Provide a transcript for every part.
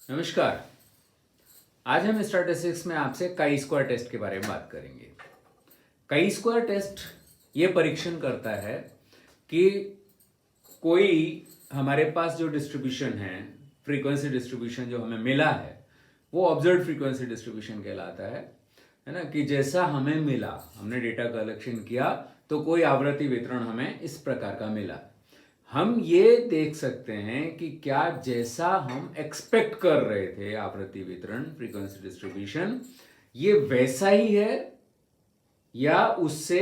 नमस्कार। आज हम स्टैटिस्टिक्स में आपसे काई स्क्वायर टेस्ट के बारे में बात करेंगे। काई स्क्वायर टेस्ट ये परीक्षण करता है कि कोई हमारे पास जो डिस्ट्रीब्यूशन है, फ्रीक्वेंसी डिस्ट्रीब्यूशन जो हमें मिला है, वो ऑब्जर्व फ्रीक्वेंसी डिस्ट्रीब्यूशन कहलाता है ना। कि जैसा हमें मिला, हमने डेटा कलेक्शन किया तो कोई आवृत्ति वितरण हमें इस प्रकार का मिला। हम ये देख सकते हैं कि क्या जैसा हम एक्सपेक्ट कर रहे थे आवृत्ति वितरण, फ्रीक्वेंसी डिस्ट्रीब्यूशन, ये वैसा ही है या उससे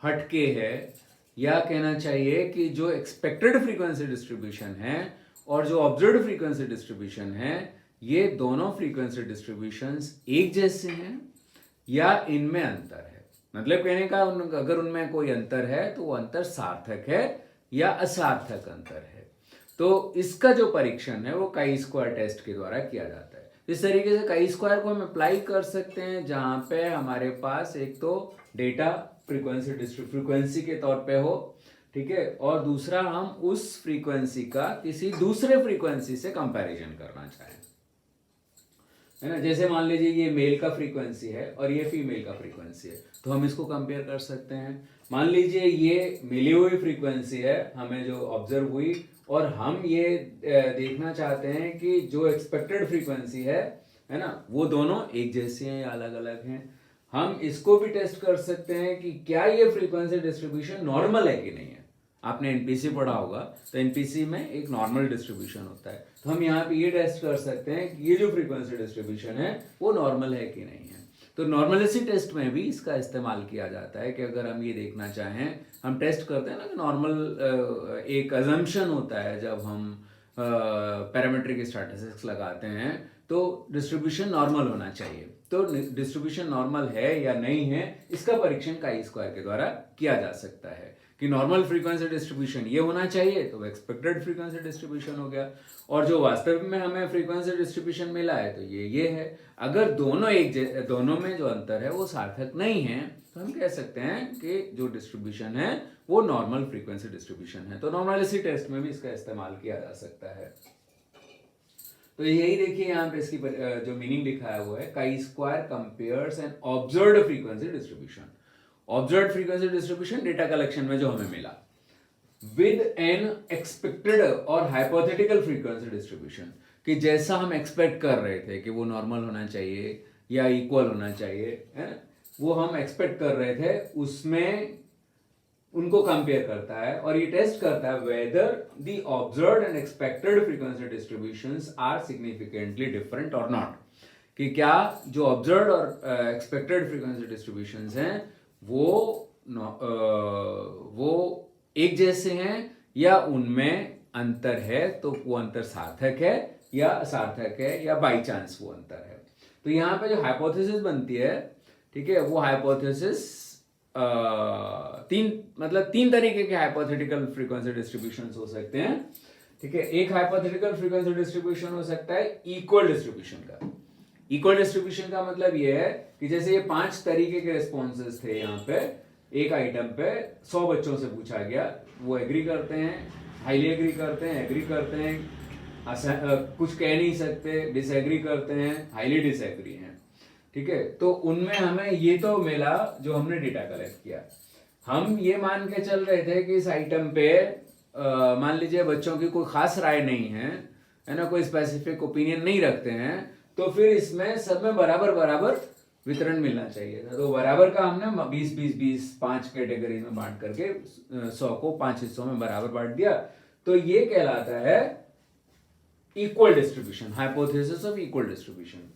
हटके है, या कहना चाहिए कि जो एक्सपेक्टेड फ्रीक्वेंसी डिस्ट्रीब्यूशन है और जो ऑब्जर्व्ड फ्रीक्वेंसी डिस्ट्रीब्यूशन है, ये दोनों फ्रीक्वेंसी डिस्ट्रीब्यूशंस एक जैसे हैं या इनमें अंतर है। मतलब कहने का, अगर उनमें कोई अंतर है तो वो अंतर सार्थक है या असार्थक अंतर है। तो इसका जो परीक्षण है वो काई स्क्वायर टेस्ट के द्वारा किया जाता है। इस तरीके से काई स्क्वायर को हम अप्लाई कर सकते हैं जहां पे हमारे पास एक तो डेटा फ्रीक्वेंसी के तौर पे हो, ठीक है, और दूसरा हम उस फ्रीक्वेंसी का किसी दूसरे फ्रीक्वेंसी से कंपैरिजन करना चाहें, है ना। जैसे मान लीजिए ये मेल का फ्रीक्वेंसी है और ये फीमेल का फ्रीक्वेंसी है, तो हम इसको कंपेयर कर सकते हैं। मान लीजिए ये मिली हुई फ्रीक्वेंसी है हमें जो ऑब्जर्व हुई, और हम ये देखना चाहते हैं कि जो एक्सपेक्टेड फ्रीक्वेंसी है ना, वो दोनों एक जैसे हैं या अलग अलग हैं। हम इसको भी टेस्ट कर सकते हैं कि क्या ये फ्रीक्वेंसी डिस्ट्रीब्यूशन नॉर्मल है कि नहीं है। आपने एनपीसी पढ़ा होगा, तो एनपीसी में एक नॉर्मल डिस्ट्रीब्यूशन होता है, तो हम यहाँ पे ये टेस्ट कर सकते हैं कि ये जो फ्रीक्वेंसी डिस्ट्रीब्यूशन है वो नॉर्मल है कि नहीं है। तो नॉर्मलिटी टेस्ट में भी इसका इस्तेमाल किया जाता है कि अगर हम ये देखना चाहें, हम टेस्ट करते हैं ना कि नॉर्मल एक अजम्पशन होता है जब हम पैरामीट्रिक स्टैटिस्टिक्स लगाते हैं, तो डिस्ट्रीब्यूशन नॉर्मल होना चाहिए। तो डिस्ट्रीब्यूशन नॉर्मल है या नहीं है, इसका परीक्षण काई स्क्वायर के द्वारा किया जा सकता है कि नॉर्मल फ्रीक्वेंसी डिस्ट्रीब्यूशन ये होना चाहिए, तो एक्सपेक्टेड फ्रीक्वेंसी डिस्ट्रीब्यूशन हो गया, और जो वास्तव में हमें फ्रीक्वेंसी डिस्ट्रीब्यूशन मिला है तो ये है। अगर दोनों में जो अंतर है वो सार्थक नहीं है, तो हम कह सकते हैं कि जो डिस्ट्रीब्यूशन है वो नॉर्मल फ्रीक्वेंसी डिस्ट्रीब्यूशन है। तो नॉर्मलिटी टेस्ट में भी इसका इस्तेमाल किया जा सकता है। तो यही देखिए यहाँ पे इसकी जो मीनिंग लिखा है वो है chi square compares an observed frequency distribution. Observed frequency distribution data collection में जो हमें मिला, विद एन एक्सपेक्टेड और हाइपोथेटिकल फ्रीक्वेंसी डिस्ट्रीब्यूशन, कि जैसा हम एक्सपेक्ट कर रहे थे कि वो नॉर्मल होना चाहिए या इक्वल होना चाहिए, है ना, वो हम एक्सपेक्ट कर रहे थे, उसमें उनको कंपेयर करता है और ये टेस्ट करता है whether the observed and expected frequency distributions are significantly different और नॉट। कि क्या जो ऑब्जर्व्ड और एक्सपेक्टेड फ्रीक्वेंसी डिस्ट्रीब्यूशंस हैं वो एक जैसे हैं या उनमें अंतर है, तो वो अंतर सार्थक है या असार्थक है या बाई चांस वो अंतर है। तो यहाँ पे जो हाइपोथेसिस बनती है, ठीक है, वो हाइपोथेसिस तीन तरीके के हाइपोथेटिकल फ्रीक्वेंसी डिस्ट्रीब्यूशंस हो सकते हैं, ठीक है। एक हाइपोथेटिकल फ्रीक्वेंसी डिस्ट्रीब्यूशन हो सकता है इक्वल डिस्ट्रीब्यूशन का। इक्वल डिस्ट्रीब्यूशन का मतलब ये है कि जैसे ये 5 तरीके के रिस्पॉन्सेज थे, यहाँ पे एक आइटम पे 100 बच्चों से पूछा गया, वो एग्री करते हैं, हाईली एग्री करते हैं, एग्री करते हैं, कुछ कह नहीं सकते, डिसएग्री करते हैं, हाईली डिसएग्री हैं, ठीक है। तो उनमें हमें ये तो मिला जो हमने डेटा कलेक्ट किया। हम ये मान के चल रहे थे कि इस आइटम पे मान लीजिए बच्चों की कोई खास राय नहीं है ना, कोई स्पेसिफिक ओपिनियन नहीं रखते हैं, तो फिर इसमें सब में बराबर बराबर वितरण मिलना चाहिए था। तो बराबर का हमने 20-20-20 5 कैटेगरी में बांट करके 100 को 5 हिस्सों में बराबर बांट दिया। तो ये कहलाता है equal distribution, hypothesis of equal distribution.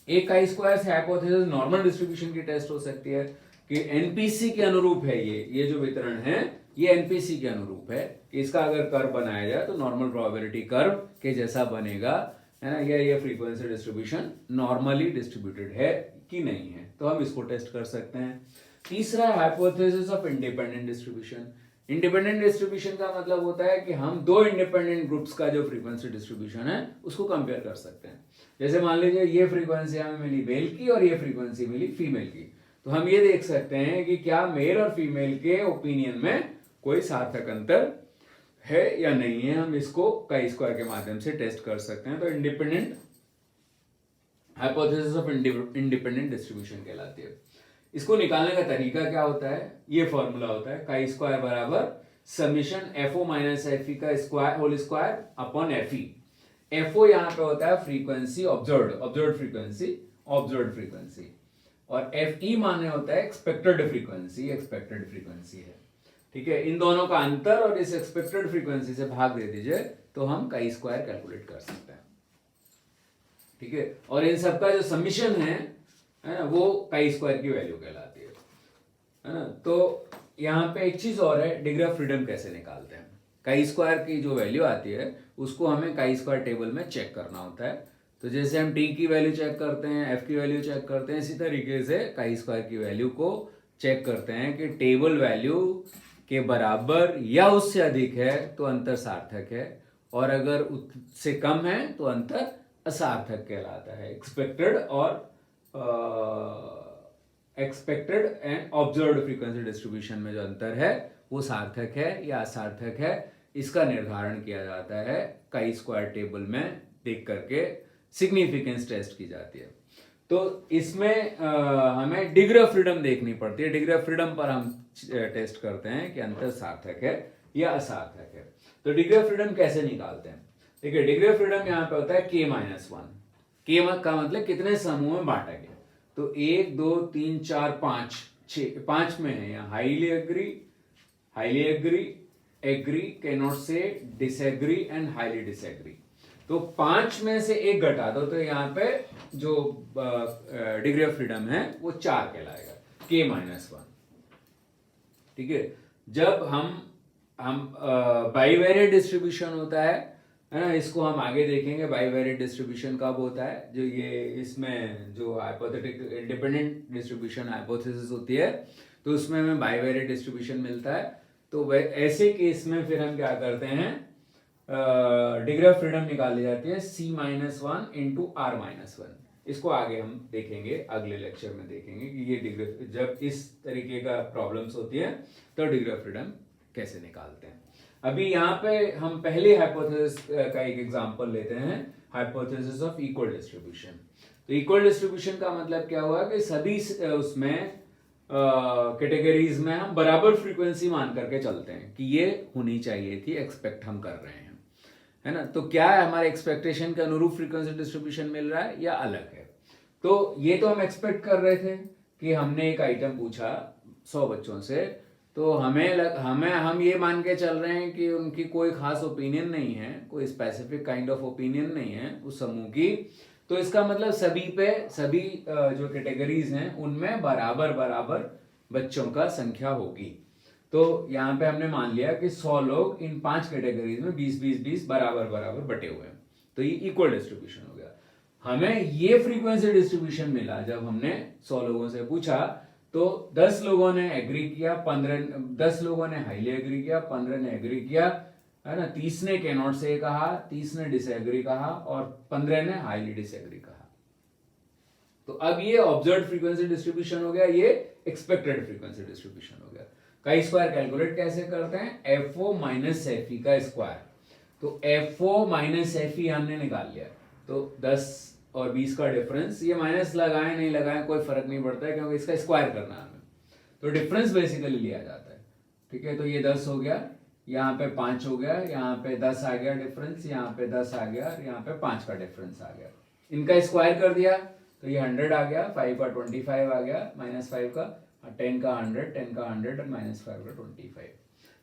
एक काई स्क्वायर से हाइपोथेसिस नॉर्मल डिस्ट्रीब्यूशन की टेस्ट हो सकती है कि एनपीसी के अनुरूप है, ये जो वितरण है ये एनपीसी के अनुरूप है कि इसका अगर कर्व बनाया जाए तो नॉर्मल प्रोबेबिलिटी कर्व के जैसा बनेगा, है ना, या ये फ्रीक्वेंसी डिस्ट्रीब्यूशन नॉर्मली डिस्ट्रीब्यूटेड है कि नहीं है, तो हम इसको टेस्ट कर सकते हैं। तीसरा hypothesis of independent distribution. Independent distribution का मतलब होता है कि हम दो इंडिपेंडेंट ग्रुप्स का जो फ्रीक्वेंसी डिस्ट्रीब्यूशन है उसको कंपेयर कर सकते हैं। जैसे मान लीजिए ये फ्रीक्वेंसी हमें मिली मेल की और ये फ्रीक्वेंसी मिली फीमेल की, तो हम ये देख सकते हैं कि क्या मेल और फीमेल के ओपिनियन में कोई सार्थक अंतर है या नहीं है, हम इसको काई स्क्वायर के माध्यम से टेस्ट कर सकते हैं। तो independent hypothesis of independent distribution कहलाती है। इसको निकालने का तरीका क्या होता है, ये फॉर्मूला होता है काई स्क्वायर बराबर समीशन एफओ माइनस एफ का square whole square upon F E. FO यहाँ पे होता है फ्रीक्वेंसी ऑब्जर्व्ड फ्रीक्वेंसी, और एफ ई माने होता है एक्सपेक्टेड फ्रीक्वेंसी है। ठीक है, इन दोनों का अंतर और इस एक्सपेक्टेड फ्रीक्वेंसी से भाग दे दीजिए तो हम काई स्क्वायर कैलकुलेट कर सकते हैं। ठीक है, और इन सबका जो समीशन है ना, वो काई स्क्वायर की वैल्यू कहलाती है ना। तो यहाँ पे एक चीज और है, डिग्री ऑफ फ्रीडम कैसे निकालते हैं। काई स्क्वायर की जो वैल्यू आती है उसको हमें काई स्क्वायर टेबल में चेक करना होता है। तो जैसे हम टी की वैल्यू चेक करते हैं, एफ की वैल्यू चेक करते हैं, इसी तरीके से काई स्क्वायर की वैल्यू को चेक करते हैं कि टेबल वैल्यू के बराबर या उससे अधिक है तो अंतर सार्थक है, और अगर उससे कम है तो अंतर असार्थक कहलाता है। Expected and observed frequency distribution में जो अंतर है वो सार्थक है या असार्थक है, इसका निर्धारण किया जाता है काई स्क्वायर टेबल में देख करके सिग्निफिकेंस टेस्ट की जाती है। तो इसमें हमें डिग्री ऑफ फ्रीडम देखनी पड़ती है। डिग्री ऑफ फ्रीडम पर हम टेस्ट करते हैं कि अंतर सार्थक है या असार्थक है। तो डिग्री ऑफ फ्रीडम कैसे निकालते हैं, देखिए डिग्री ऑफ फ्रीडम यहाँ पे होता है k-1। के का मतलब कितने समूह में बांटा गया, तो 1 2 3 4 5 6 5 में है। यहाँ highly agree, agree, can not say, disagree and highly disagree. तो 5 में से 1 घटा दो तो यहाँ पे जो डिग्री ऑफ फ्रीडम है वो 4 कहलाएगा, k-1। ठीक है, जब हम बाइवेरिएट डिस्ट्रीब्यूशन होता है ना, इसको हम आगे देखेंगे बाइवेरिएट डिस्ट्रीब्यूशन कब होता है। जो ये इसमें जो हाइपोथेटिक इंडिपेंडेंट डिस्ट्रीब्यूशन हाइपोथेसिस होती है तो उसमें हमें बाइवेरिएट डिस्ट्रीब्यूशन मिलता है। तो ऐसे केस में फिर हम क्या करते हैं, डिग्री ऑफ फ्रीडम निकाली जाती है c-1 इंटू r-1। इसको आगे हम देखेंगे, अगले लेक्चर में देखेंगे कि ये डिग्री, जब इस तरीके का प्रॉब्लम्स होती है तो डिग्री ऑफ फ्रीडम कैसे निकालते हैं। अभी यहाँ पे हम पहले हाइपोथेसिस का एक एग्जांपल लेते हैं, हाइपोथेसिस ऑफ इक्वल डिस्ट्रीब्यूशन। तो इक्वल डिस्ट्रीब्यूशन का मतलब क्या हुआ कि सभी उसमें कैटेगरीज में हम बराबर फ्रीक्वेंसी मान करके चलते हैं कि ये होनी चाहिए थी, एक्सपेक्ट हम कर रहे हैं, है ना। तो क्या है, हमारे एक्सपेक्टेशन के अनुरूप फ्रीक्वेंसी डिस्ट्रीब्यूशन मिल रहा है या अलग है। तो ये तो हम एक्सपेक्ट कर रहे थे कि हमने एक आइटम पूछा 100 बच्चों से, तो हम ये मान के चल रहे हैं कि उनकी कोई खास ओपिनियन नहीं है, कोई स्पेसिफिक काइंड ऑफ ओपिनियन नहीं है उस समूह की। तो इसका मतलब सभी जो कैटेगरीज हैं उनमें बराबर बच्चों का संख्या होगी। तो यहाँ पे हमने मान लिया कि 100 लोग इन 5 कैटेगरीज में 20 बराबर बटे हुए हैं, तो ये इक्वल डिस्ट्रीब्यूशन हो गया। हमें ये फ्रीक्वेंसी डिस्ट्रीब्यूशन मिला जब हमने 100 लोगों से पूछा, तो 10 लोगों ने एग्री किया, 10 लोगों ने हाईली एग्री किया, 15 ने एग्री किया, है ना, 30 ने कैन नॉट से कहा, 30 ने डिसएग्री कहा और 15 ने हाईली डिसएग्री कहा। तो अब ये ऑब्जर्व्ड फ्रीक्वेंसी डिस्ट्रीब्यूशन हो गया, ये एक्सपेक्टेड फ्रीक्वेंसी डिस्ट्रीब्यूशन हो गया। काई स्क्वायर कैलकुलेट कैसे करते हैं, एफओ माइनस एफई का स्क्वायर। तो एफओ माइनस एफई हमने निकाल लिया, तो 10 और 20 का डिफरेंस, ये माइनस लगाएं नहीं लगाएं कोई फर्क नहीं पड़ता है क्योंकि इसका स्क्वायर करना है हमें, तो डिफरेंस बेसिकली लिया जाता है। ठीक है, तो ये 10 हो गया, यहाँ पे 5 हो गया, यहाँ पे 10 आ गया डिफरेंस, यहाँ पे 10 आ गया और यहाँ पे 5 का डिफरेंस आ गया। इनका स्क्वायर कर दिया तो ये 100 आ गया, 5 का 25 आ गया, -5 का 10 का 100, 10 का 100 और -5 का 25।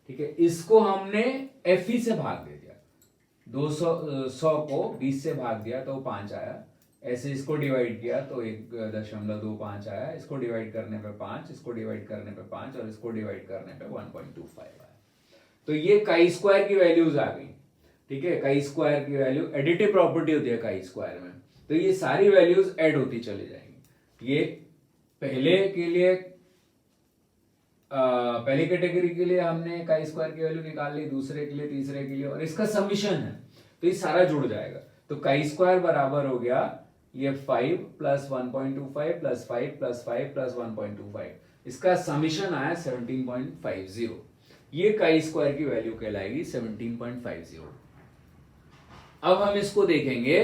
ठीक है, इसको हमने एफई से भाग दे दिया, 100 को 20 से भाग दिया तो 5 आया, ऐसे इसको डिवाइड किया तो 1.25 आया, इसको डिवाइड करने पे 5, इसको डिवाइड करने पे 5 और इसको डिवाइड करने पे 1.25 आया। तो ये काई स्क्वायर की वैल्यूज आ गई। ठीक है, काई स्क्वायर की वैल्यू एडिटिव प्रॉपर्टी होती है काई स्क्वायर में, तो ये सारी वैल्यूज ऐड होती चली जाएंगी। ये पहले के लिए पहली कैटेगरी के लिए हमने काई स्क्वायर की वैल्यू निकाल ली, दूसरे के लिए, तीसरे के लिए, और इसका समीशन है तो ये सारा जुड़ जाएगा। तो काई स्क्वायर बराबर हो गया ये 5 + 1.25 + 5 + 5 + 1.25, इसका समीशन आया 17.50। ये काई स्क्वायर की वैल्यू कहलाएगी 17.50। अब हम इसको देखेंगे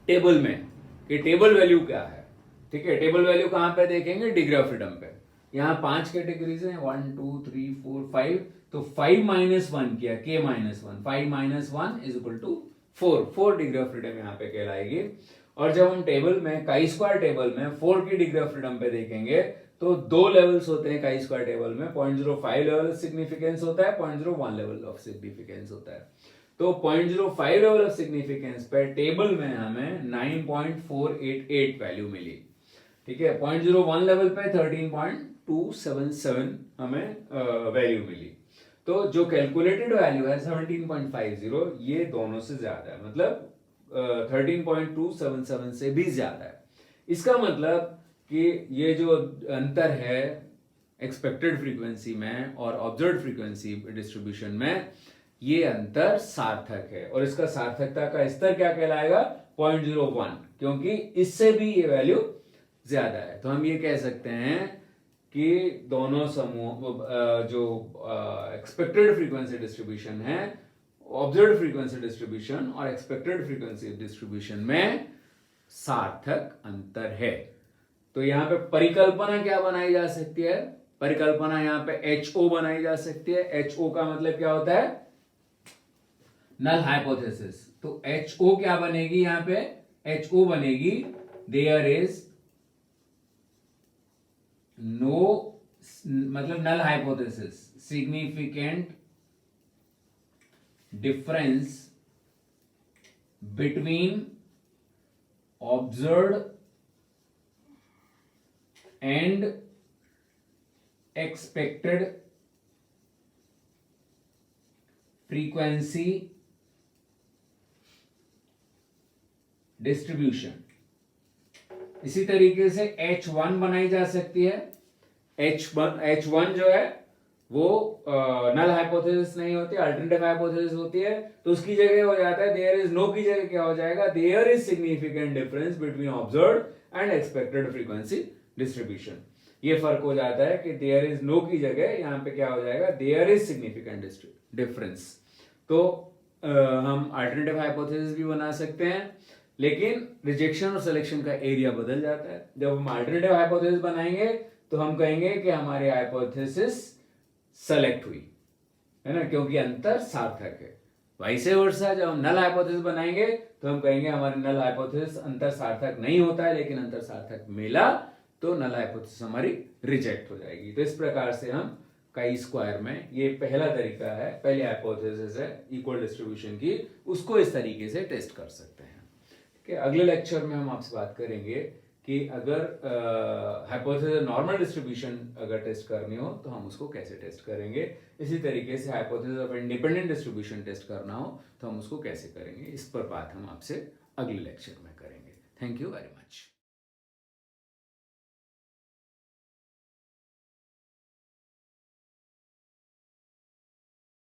टेबल में कि टेबल वैल्यू क्या है। ठीक है, टेबल वैल्यू कहां पे देखेंगे? डिग्री ऑफ फ्रीडम पे। यहाँ 5 कैटेगरीज हैं, 1 2 3 4 5। तो 5 माइनस 1 किया, k minus 1, 5 minus 1 is equal to 4 degree of freedom यहाँ पे कहलाएगी। और जब हम टेबल में काई स्क्वायर टेबल में 4 की डिग्री ऑफ फ्रीडम पे देखेंगे तो 2 लेवल्स होते हैं काई स्क्वायर टेबल में। 0.05 लेवल सिग्निफिकेंस होता है, 0.01 लेवल ऑफ सिग्निफिकेंस होता है। तो 0.05 लेवल ऑफ सिग्निफिकेंस पे टेबल में हमें 9.488 वैल्यू मिली। ठीक है, 0.01 लेवल पे 13.277 हमें वैल्यू मिली। तो जो कैलकुलेटेड वैल्यू है 17.50, ये दोनों से ज्यादा है, मतलब 13.277 से भी ज्यादा है। इसका मतलब कि ये जो अंतर है एक्सपेक्टेड फ्रीक्वेंसी में और ऑब्जर्व्ड फ्रीक्वेंसी डिस्ट्रीब्यूशन में, ये अंतर सार्थक है। और इसका सार्थकता का स्तर क्या कहलाएगा? 0.01, क्योंकि इससे भी ये वैल्यू ज्यादा है। तो हम ये कह सकते हैं कि दोनों समूह जो एक्सपेक्टेड फ्रीक्वेंसी डिस्ट्रीब्यूशन है, ऑब्जर्व्ड फ्रीक्वेंसी डिस्ट्रीब्यूशन और एक्सपेक्टेड फ्रीक्वेंसी डिस्ट्रीब्यूशन में सार्थक अंतर है। तो यहां पे परिकल्पना क्या बनाई जा सकती है? परिकल्पना यहां पे HO बनाई जा सकती है। HO का मतलब क्या होता है? Null hypothesis. तो HO क्या बनेगी? यहां पे HO बनेगी देयर इज नो, मतलब null hypothesis, significant difference between observed and expected frequency distribution. इसी तरीके से H1 बनाई जा सकती है। H1 जो है वो नल हाइपोथेसिस नहीं होती, अल्टरनेटिव हाइपोथेसिस होती है। तो उसकी जगह हो जाता है देयर इज नो की जगह क्या हो जाएगा? There is significant difference between observed and expected frequency distribution. ये फर्क हो जाता है कि देयर इज नो की जगह यहां पे क्या हो जाएगा? There is significant difference. तो हम अल्टरनेटिव हाइपोथेसिस भी बना सकते हैं, लेकिन रिजेक्शन और सिलेक्शन का एरिया बदल जाता है। जब हम अल्टरनेटिव हाइपोथेसिस बनाएंगे तो हम कहेंगे कि हमारी हाइपोथेसिस सेलेक्ट हुई, है ना, क्योंकि अंतर सार्थक है। वैसे वर्षा जब हम नल हाइपोथेसिस बनाएंगे तो हम कहेंगे हमारी नल हाइपोथेसिस अंतर सार्थक नहीं होता है, लेकिन अंतर सार्थक मिला, तो नल हाइपोथेसिस हमारी रिजेक्ट हो जाएगी। तो इस प्रकार से हम काई स्क्वायर में, ये पहला तरीका है, पहली हाइपोथेसिस है इक्वल डिस्ट्रीब्यूशन की, उसको इस तरीके से टेस्ट कर सकते हैं। ठीक है, अगले लेक्चर में हम आपसे बात करेंगे कि अगर हाइपोथेसिस नॉर्मल डिस्ट्रीब्यूशन अगर टेस्ट करनी हो तो हम उसको कैसे टेस्ट करेंगे। इसी तरीके से hypothesis of independent distribution test करना हो तो हम उसको कैसे करेंगे, इस पर बात हम आपसे अगले लेक्चर में करेंगे। Thank you very much.